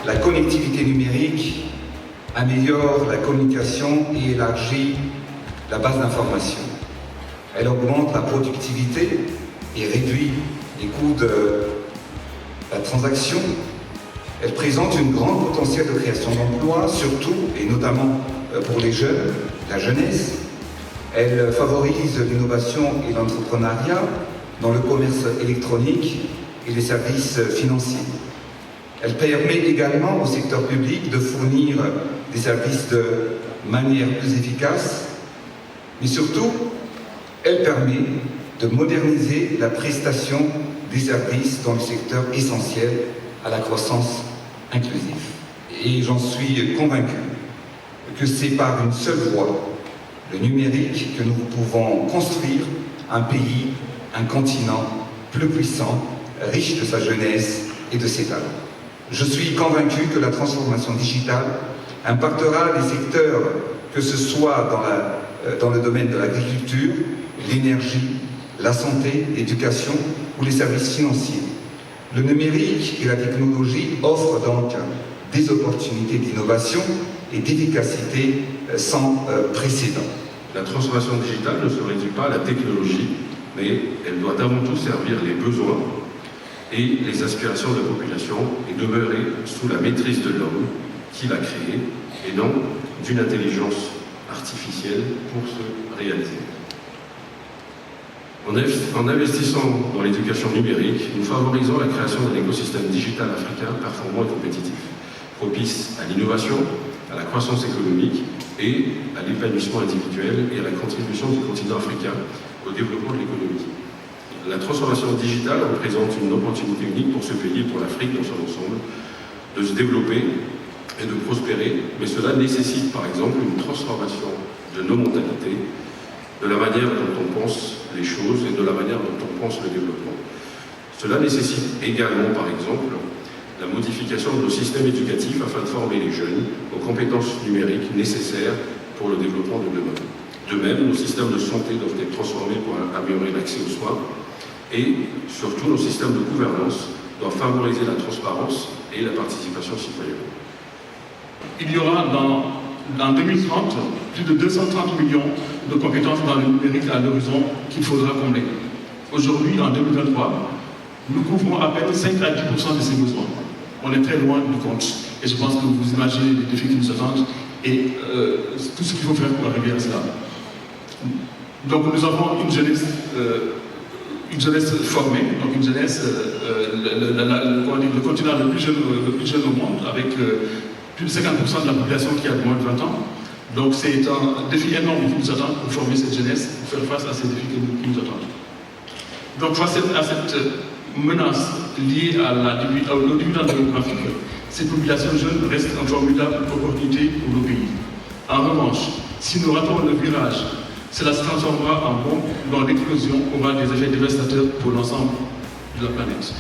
La connectivité numérique améliore la communication et élargit la base d'information. Elle augmente la productivité et réduit les coûts de la transaction. Elle présente une grande potentiel de création d'emplois, surtout et notamment pour les jeunes, la jeunesse. Elle favorise l'innovation et l'entrepreneuriat dans le commerce électronique et les services financiers. Elle permet également au secteur public de fournir des services de manière plus efficace, mais surtout, elle permet de moderniser la prestation des services dans le secteur essentiel à la croissance inclusive. Et j'en suis convaincu que c'est par une seule voie, le numérique, que nous pouvons construire un pays, un continent plus puissant, riche de sa jeunesse et de ses talents. Je suis convaincu que la transformation digitale impactera les secteurs, que ce soit dans le domaine de l'agriculture, l'énergie, la santé, l'éducation ou les services financiers. Le numérique et la technologie offrent donc des opportunités d'innovation et d'efficacité sans précédent. La transformation digitale ne se réduit pas à la technologie, mais elle doit avant tout servir les besoins et les aspirations de la population et demeurer sous la maîtrise de l'homme qui l'a créée et non d'une intelligence artificielle pour se réaliser. En investissant dans l'éducation numérique, nous favorisons la création d'un écosystème digital africain performant et compétitif, propice à l'innovation, à la croissance économique et à l'épanouissement individuel et à la contribution du continent africain au développement de l'économie. La transformation digitale représente une opportunité unique pour ce pays et pour l'Afrique dans son ensemble de se développer et de prospérer, mais cela nécessite par exemple une transformation de nos mentalités, de la manière dont on pense les choses et de la manière dont on pense le développement. Cela nécessite également, par exemple, la modification de nos systèmes éducatifs afin de former les jeunes aux compétences numériques nécessaires pour le développement de demain. De même, nos systèmes de santé doivent être transformés pour améliorer l'accès aux soins et surtout nos systèmes de gouvernance doivent favoriser la transparence et la participation citoyenne. Il y aura en 2030 plus de 230 millions de compétences dans le numérique à l'horizon qu'il faudra combler. Aujourd'hui, en 2023, nous couvrons à peine 5 à 10% de ces besoins. On est très loin du compte. Et je pense que vous imaginez les défis qui nous attendent et tout ce qu'il faut faire pour arriver à cela. Donc nous avons une jeunesse formée, donc une jeunesse, le continent le plus jeune au monde, avec plus de 50% de la population qui a moins de 20 ans. Donc c'est un défi énorme qui nous attend pour former cette jeunesse, pour faire face à ces défis qui nous attendent. Donc face à cette menace liée au dividende démographique, ces populations jeunes restent une formidable opportunité pour le pays. En revanche, si nous ratons le virage, cela se transformera en bombe dont l'explosion aura des effets dévastateurs pour l'ensemble de la planète.